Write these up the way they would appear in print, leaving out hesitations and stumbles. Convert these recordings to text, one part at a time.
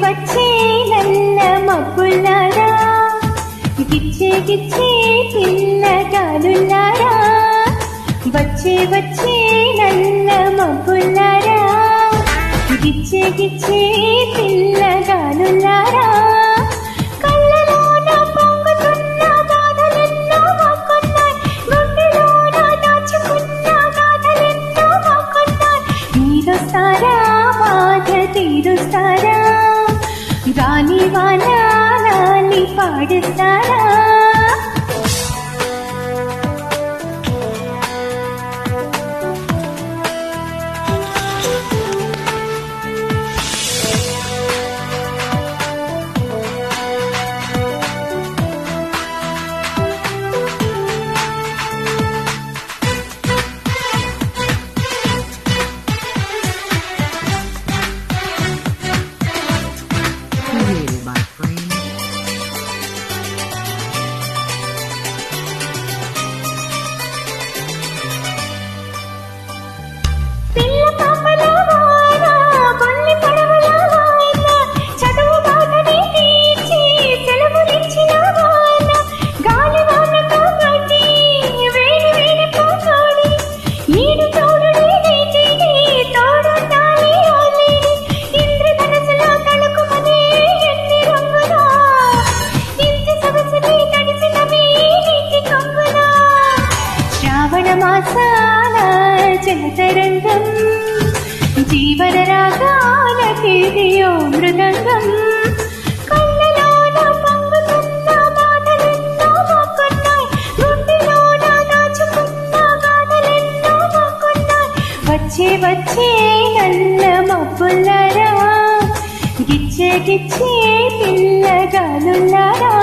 వచ్చే నల్ల మబ్బులారా, గిచ్చే గిచ్చే పిల్లగాలులారా, వచ్చే వచ్చే నల్ల మబ్బులారా, గిచ్చే గిచ్చే పిల్లగాలులారా, కళ్ళలోన పొంగుతున్న బాధలెన్నో మాకున్నాయి, గుండెలోన దాచుకున్న గాథలెన్నో మాకున్నాయి. మీరొస్తారా బాధ తీరుస్తారా, గాలి వాన నాని పాడిస్తారా? జలతరంగం జీవన రాగాల కేదియో మృదంగం, కళ్ళలోన పొంగుతున్న బాధలెన్నో మాకున్నాయి, గుండెలోన దాచుకున్న గాథలెన్నో మాకున్నాయి. వచ్చే వచ్చే నల్ల మబ్బులారా, గిచ్చే గిచ్చే పిల్లగాలులారా,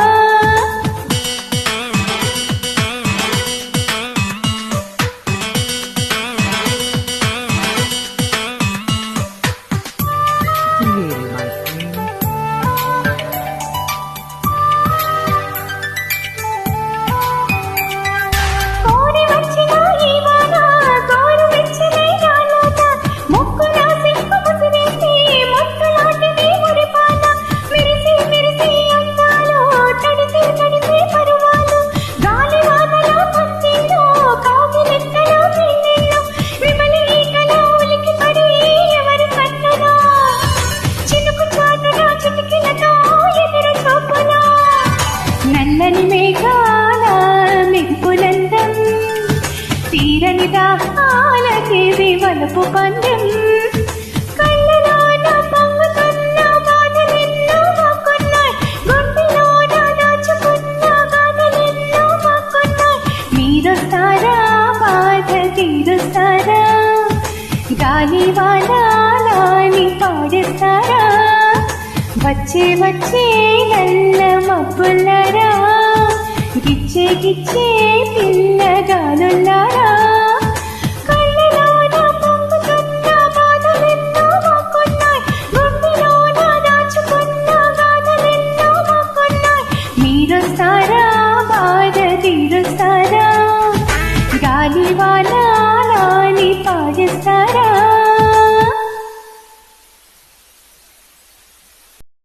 నల్లని మేఘాల మిగుపులందం, తీరని దాహాలకి వలపు పందెం, కళ్ళలోన పొంగుతున్న బాధలెన్నో మాకున్నాయి, గుండెలోన దాచుకున్న గాథలెన్నో మాకున్నాయి. మీరొస్తారా బాధ తీరుస్తారా, గాలి వాన నాని పాడిస్తారా? వచ్చే వచ్చే నల్ల మబ్బులారా, గిచ్చే గిచ్చే